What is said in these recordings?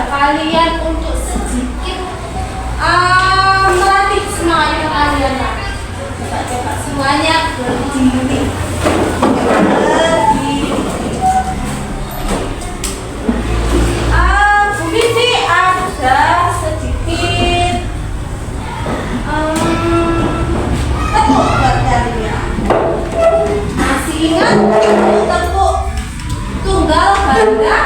Kalian untuk sedikit melatih semangat kalian. Coba semuanya berdiri. Bu Vivi ada sedikit tepuk buat kalian. Masih ingat tepuk tunggal ganda?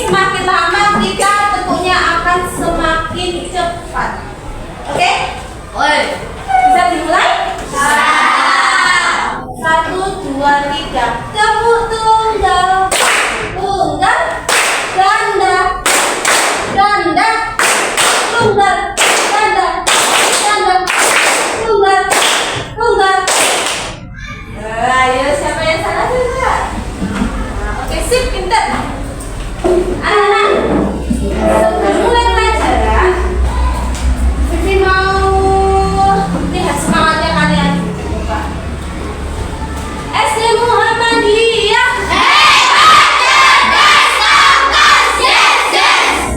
Semakin lama kita tepuknya akan semakin cepat. Oke? Bisa dimulai? 1, 2, 3. Tepuk tunggal, tunggal, ganda, ganda, tunggal, ganda, ganda, tunggal, tunggal. Ayo, siapa yang salah juga? Oke, sip, pintar. Anak-anak, sebelum mulai pelajaran, Vivi mau lihat semangatnya kalian. Coba. SD Muhammadiyah. Hebat, cerdas, yes.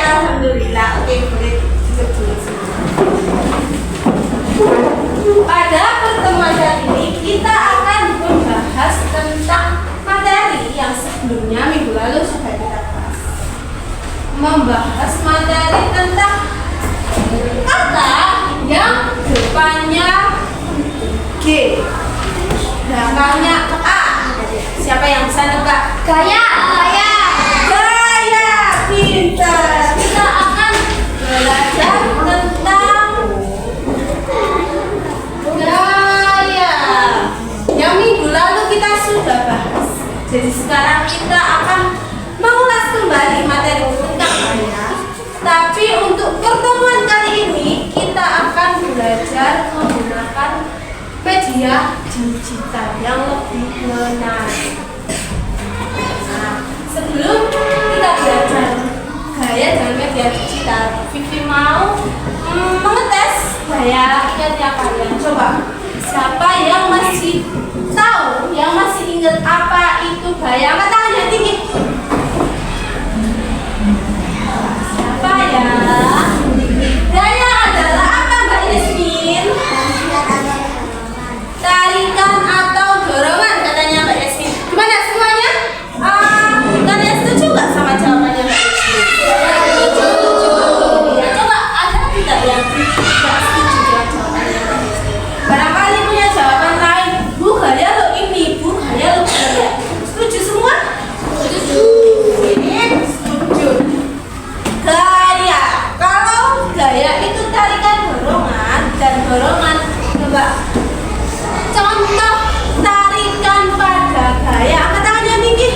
Alhamdulillah. Oke, boleh duduk dulu. Pada pertemuan kali ini kita akan membahas tentang materi yang sebelumnya minggu lalu sudah kita bahas. Membahas materi tentang kata yang depannya G, belakangnya A. Siapa yang bisa nebak? Gaya. Pintar. Kita akan belajar tentang gaya. Yang minggu lalu kita sudah bahas. Jadi sekarang kita akan mengulas kembali materi tentang gaya. Tapi untuk pertemuan kali ini kita akan belajar menggunakan media digital yang lebih menarik. Nah, sebelum kita belajar gaya dengan media digital, Vivi mau mengetes gaya ingatnya kalian. Coba, siapa yang masih tahu, yang masih ingat apa itu gaya? Angkat tangannya tinggi. Siapa ya? Gaya adalah apa, Mbak Yasmin? Tarikan atau dorongan, katanya Mbak Yasmin. Gimana semuanya? Kalian setuju nggak sama jawabannya Mbak Yasmin? Setuju. Ya, coba ada tidak yang tidak setuju dengan jawabannya Mbak Yasmin? Barangkali punya jawaban lain. Bu, gaya lo ini, Bu, gaya lo gaya. Setuju semua? Setuju. Ini setuju. Gaya. Kalau gaya itu tarikan dorongan dan dorongan. Coba contoh tarikan pada gaya. Angkat tangannya tinggi.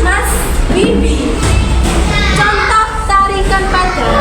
Mas Bibi. Contoh tarikan pada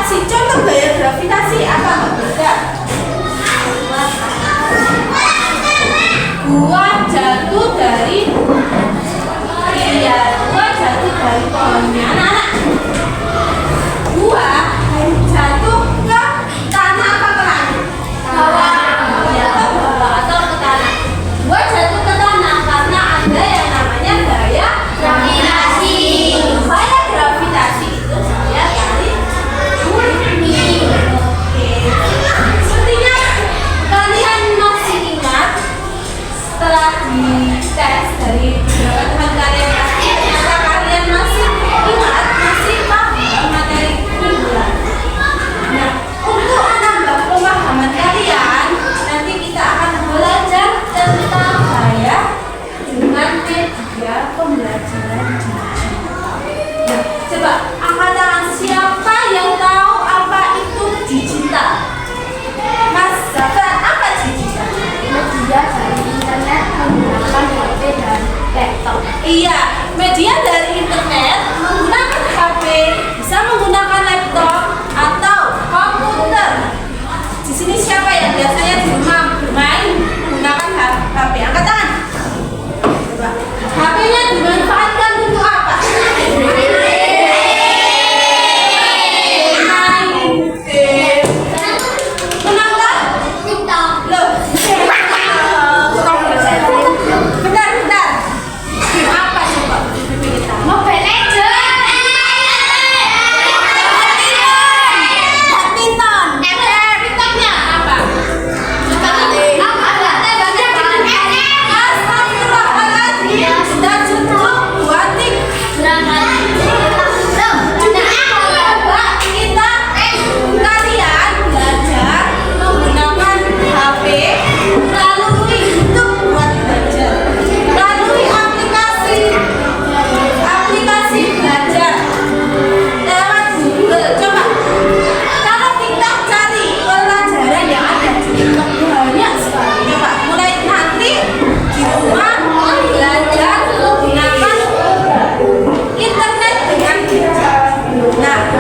gravitasi. Contoh gaya gravitasi apa Mbak Beda? Gua jatuh dari pohonnya anak-anak. Gua jatuh ke tanah apa ke langit? Bawah. Atau ke tanah. Gua jatuh ke tanah karena ada yang namanya gaya gravitasi. Gaya gravitasi itu saya tarik bumi. Oke. Sepertinya kalian masih ingat setelah dites dari beberapa teman kalian, ternyata kalian masih ingat, masih paham materi mingguan. Nah, untuk menambah pemahaman kalian, nanti kita akan belajar tentang gaya dengan media pembelajaran digital. Nah, coba angkat tangan siapa yang tahu apa itu digital? Mas Zafran, apa digital? Media dari internet menggunakan HP dan laptop. Iya, media dari internet menggunakan HP, bisa menggunakan laptop atau komputer. Di sini siapa yang biasanya di rumah bermain menggunakan HP? Angkat tangan. Coba. HP-nya dimanfaatkan untuk apa? Menonton? Loh. Bentar. Apa coba? Mobile Legends. Badminton. TikToknya apa? Astagfirullahaladzim. Sudah cukup buat tik. Kita kalian belajar menggunakan HP melalui YouTube buat belajar, melalui aplikasi belajar lewat Google. Coba kalau kita cari pelajaran yang ada di TikTok banyak sekali. Coba mulai nanti di rumah belajar menggunakan internet dengan bijak. Nah,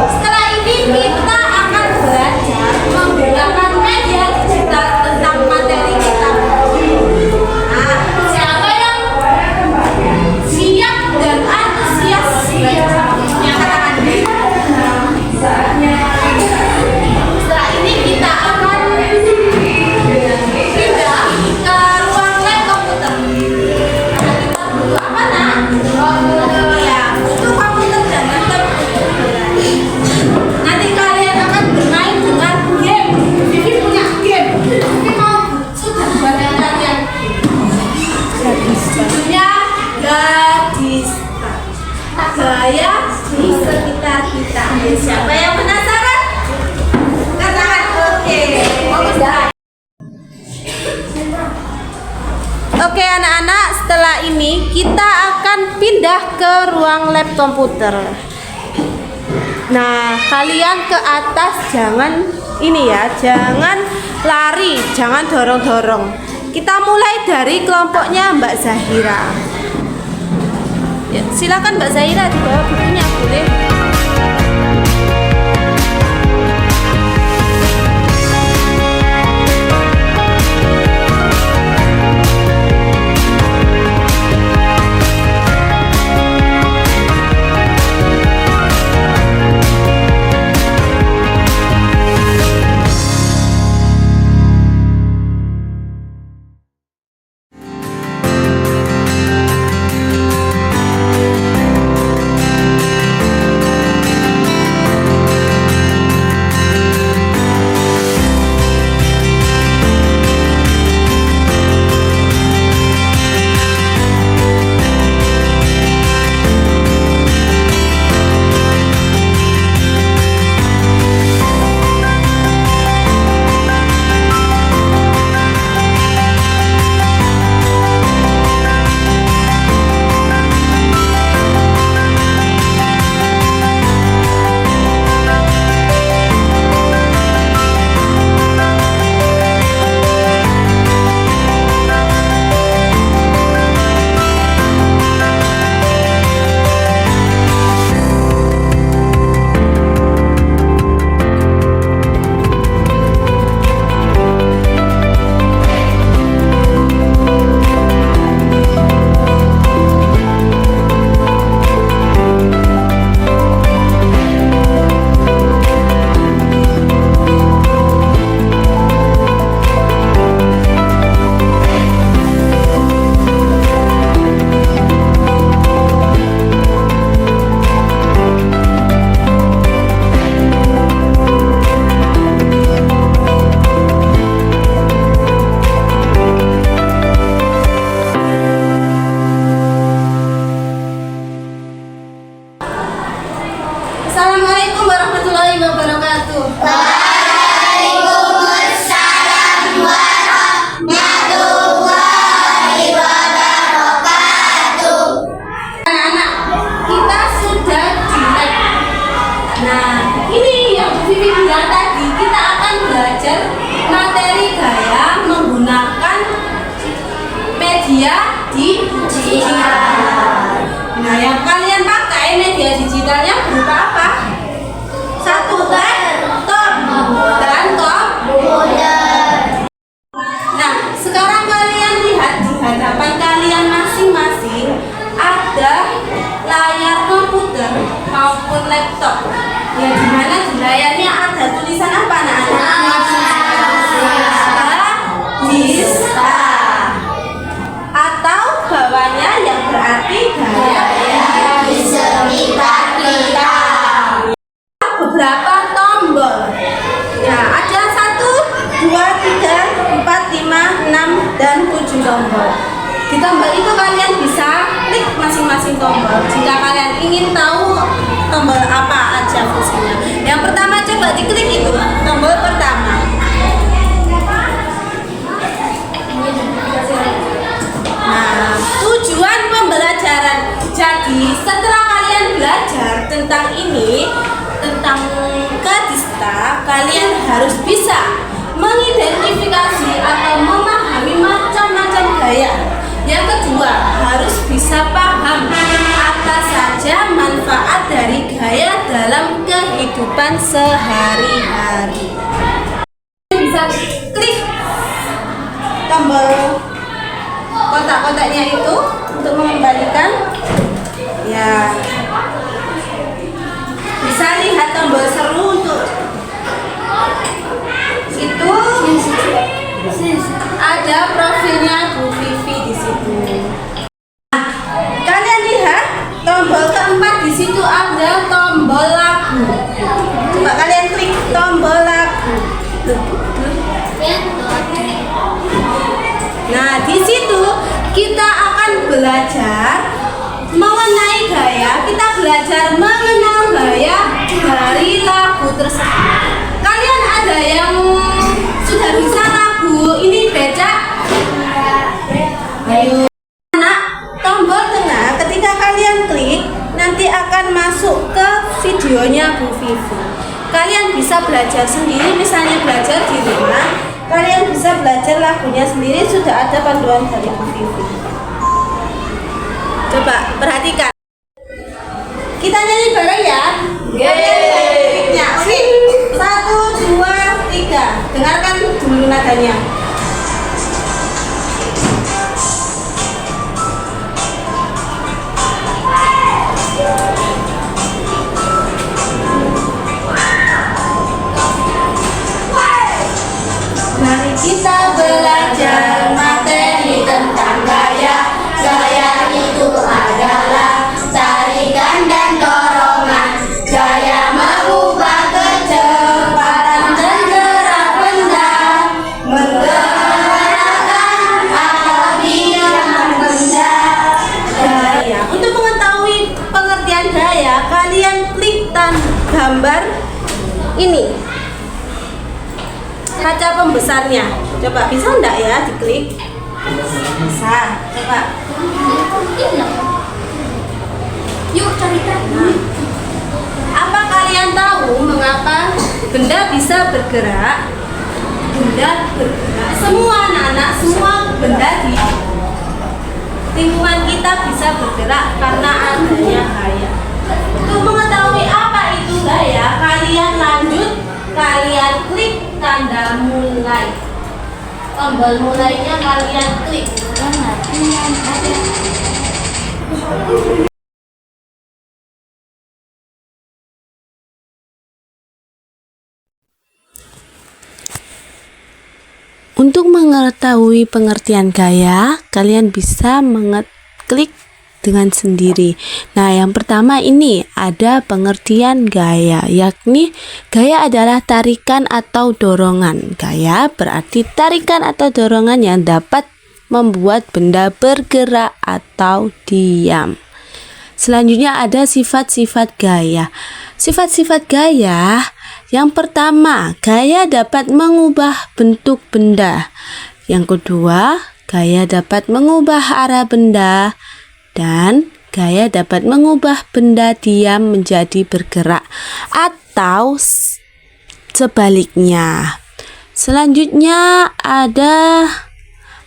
setelah ini kita akan belajar menggunakan media digital tentang materi kita. Nah, siapa yang siap dan antusias belajar? Yang katakan. Setelah ini kita akan pindah ke ruang lab komputer. Kita butuh apa nak? Ya, butuh komputer dan laptop. Nanti kalian akan bermain dengan game. Vivi punya game. Vivi mau sudah buatin kalian. Judulnya Gadis Gaya di Sekitar Kita. Siapa yang penasaran? Katakan oke. Oke anak-anak, setelah ini kita akan pindah ke ruang lab komputer. Nah, kalian ke atas jangan ini ya, jangan lari, jangan dorong-dorong. Kita mulai dari kelompoknya Mbak Zahira. Ya, silakan Mbak Zahira dibawa bukunya, boleh. Assalamualaikum warahmatullahi wabarakatuh. Waalaikumsalam warahmatullahi wabarakatuh. Anak-anak, kita sudah di lab. Nah, ini yang Bu Vivi bilang tadi, kita akan belajar materi gaya menggunakan media digital. Nah, yang kalian pakai media digitalnya berupa apa? Satu laptop dan komputer. Nah, sekarang kalian lihat di hadapan kalian masing-masing ada layar komputer maupun laptop. Ya, di mana di layarnya ada tulisan apa, anak-anak? Dista. Atau bawahnya yang berarti gaya Di sekitar kita. beberapa tombol. Ya, ada 1, 2, 3, 4, 5, 6, dan 7 tombol. Di tombol itu kalian bisa klik masing-masing tombol jika kalian ingin tahu tombol apa aja fungsinya. Yang pertama, coba diklik itu tombol pertama. Nah, tujuan pembelajaran. Jadi, setelah kalian belajar tentang ini, tentang Kadista, kalian harus bisa mengidentifikasi atau memahami macam-macam gaya. Yang kedua, harus bisa paham apa saja manfaat dari gaya dalam kehidupan sehari-hari. Bisa klik tombol kotak-kotaknya itu untuk mengembalikan. Ya, bisa lihat tombol seru untuk itu. Ada profilnya Bu Vivi di situ. Nah, kalian lihat tombol keempat di situ ada tombol lagu. Coba kalian klik tombol lagu. Nah, di situ kita akan belajar mengenai gaya. Kita belajar mengenal gaya dari lagu tersebut. Kalian ada yang sudah bisa lagu ini becak? Ayo. Anak, tombol tengah ketika kalian klik nanti akan masuk ke videonya Bu Vivi. Kalian bisa belajar sendiri, misalnya belajar di rumah. Kalian bisa belajar lagunya sendiri, sudah ada panduan dari Bu Vivi. Coba perhatikan. Kita nyanyi bareng ya. Kalian lihat liriknya. Oke. 1, 2, 3. Dengarkan dulu nadanya. Mari kita belajar materi tentang gaya. Gaya itu adalah tarikan dan dorongan. Gaya mengubah kecepatan dan gerak benda, menggerakkan atau diamkan benda. Gaya. Untuk mengetahui pengertian gaya, kalian klik gambar ini. Kaca pembesarnya. Coba bisa enggak ya diklik? Bisa. Coba. Yuk cerita. Nah, apa kalian tahu mengapa benda bisa bergerak? Benda bergerak. Semua anak-anak, semua benda di lingkungan kita bisa bergerak karena adanya gaya. Untuk mengetahui apa itu gaya, kalian lanjut, kalian klik tanda mulai. Tombol mulainya kalian klik. Untuk mengetahui pengertian gaya, kalian bisa mengeklik dengan sendiri. Nah, yang pertama ini ada pengertian gaya, yakni gaya adalah tarikan atau dorongan. Gaya berarti tarikan atau dorongan yang dapat membuat benda bergerak atau diam. Selanjutnya ada sifat-sifat gaya. Sifat-sifat gaya. Yang pertama, gaya dapat mengubah bentuk benda. Yang kedua, gaya dapat mengubah arah benda. Dan gaya dapat mengubah benda diam menjadi bergerak atau sebaliknya. Selanjutnya ada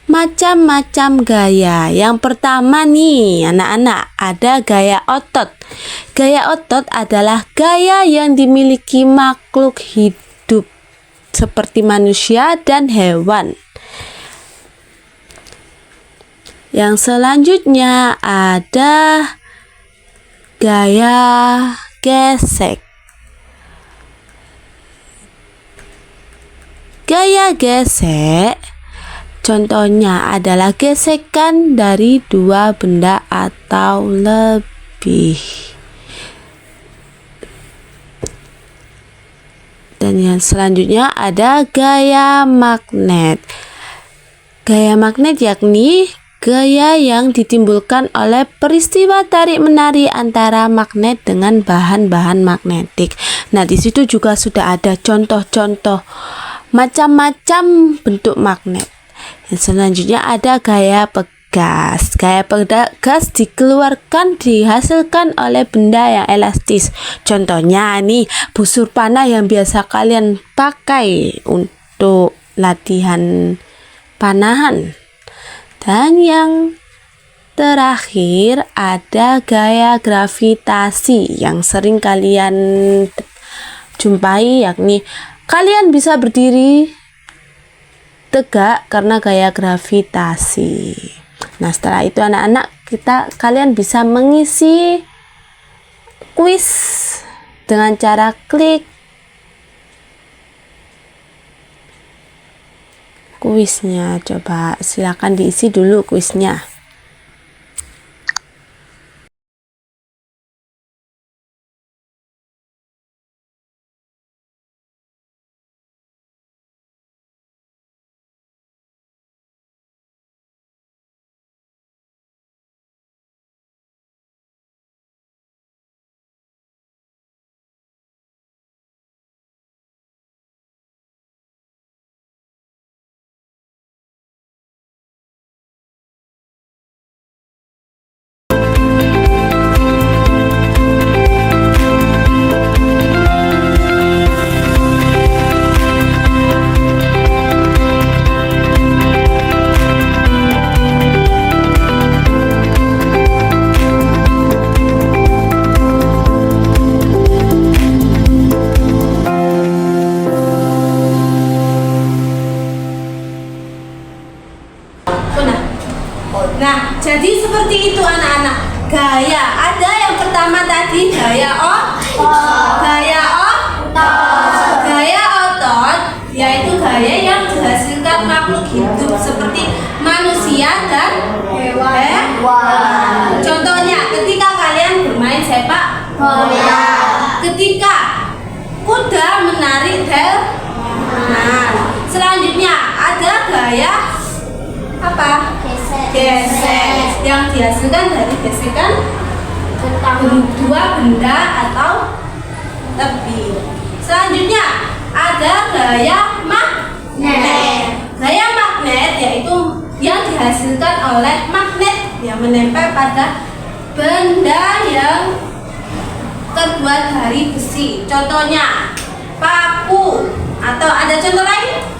macam-macam gaya. Yang pertama nih anak-anak, ada gaya otot. Gaya otot adalah gaya yang dimiliki makhluk hidup seperti manusia dan hewan. Yang selanjutnya ada gaya gesek. Gaya gesek contohnya adalah gesekan dari dua benda atau lebih. Dan yang selanjutnya ada gaya magnet. Gaya magnet yakni gaya yang ditimbulkan oleh peristiwa tarik-menarik antara magnet dengan bahan-bahan magnetik. Nah, di situ juga sudah ada contoh-contoh macam-macam bentuk magnet. Yang selanjutnya ada gaya pegas. Gaya pegas dihasilkan oleh benda yang elastis. Contohnya nih, busur panah yang biasa kalian pakai untuk latihan panahan. Dan yang terakhir ada gaya gravitasi yang sering kalian jumpai, yakni kalian bisa berdiri tegak karena gaya gravitasi. Nah, setelah itu anak-anak, kalian bisa mengisi kuis dengan cara klik kuisnya. Coba silakan diisi dulu kuisnya. Nah, jadi seperti itu anak-anak. Gaya, ada yang pertama tadi gaya otot, yaitu gaya yang dihasilkan makhluk hidup seperti manusia dan hewan. Contohnya, ketika kalian bermain sepak bola, ketika kuda menarik delman. Selanjutnya ada gaya apa? Gesek yang dihasilkan dari gesekan dua benda atau lebih. Selanjutnya ada gaya magnet. Gaya magnet yaitu yang dihasilkan oleh magnet yang menempel pada benda yang terbuat dari besi. Contohnya paku, atau ada contoh lain?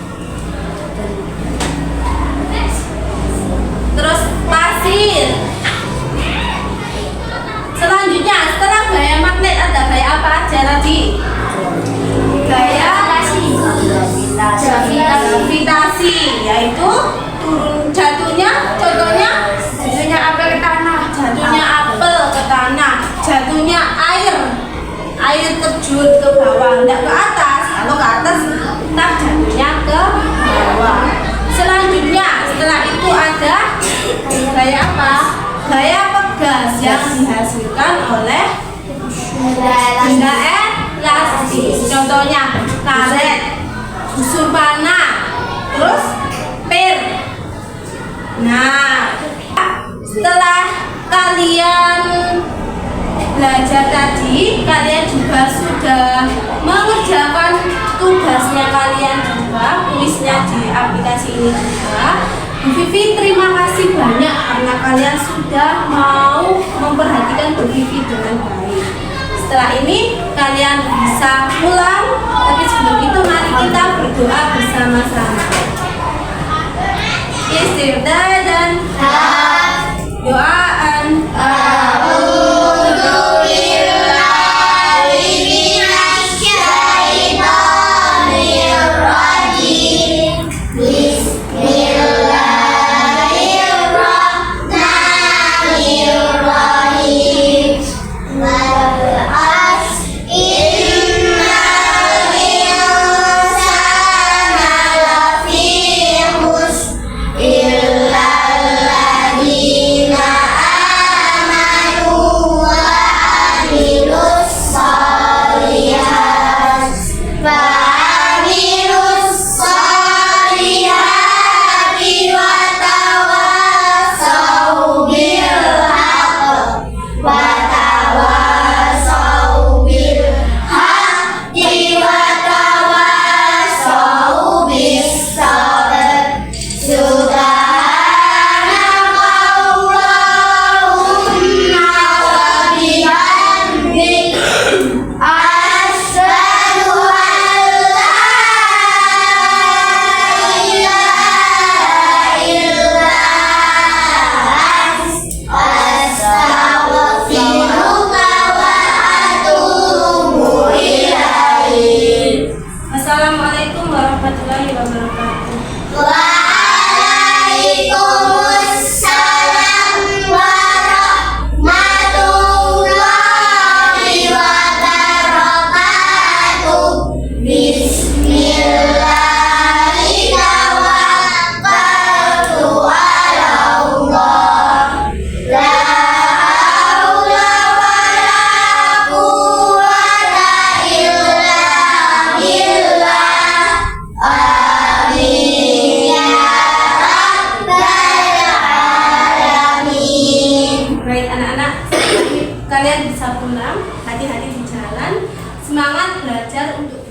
Terus pasir. Selanjutnya setelah gaya magnet ada gaya apa aja tadi? Gaya gravitasi, yaitu turun jatuhnya. Contohnya jatuhnya apel ke tanah, jatuhnya air terjun ke bawah, tidak ke atas. Kalau ke atas tak jatuhnya ke bawah. Selanjutnya setelah itu ada gaya apa? Gaya pegas yang dihasilkan oleh benda elastis. Contohnya karet, busur panah, terus pir. Nah, setelah kalian belajar tadi, kalian juga sudah aplikasi ini juga. Bu Vivi terima kasih banyak karena kalian sudah mau memperhatikan Bu Vivi dengan baik. Setelah ini kalian bisa pulang, tapi sebelum itu mari kita berdoa bersama-sama. Istighfar dan doaan. Assalamualaikum warahmatullahi wabarakatuh. Waalaikumsalam warahmatullahi wabarakatuh. Bismillahirrahmanirrahim. La haula wala quwwata illa billah. Amin ya rabbal alamin. Baik anak-anak, kalian bisa pulang, hati-hati di jalan, semangat belajar untuk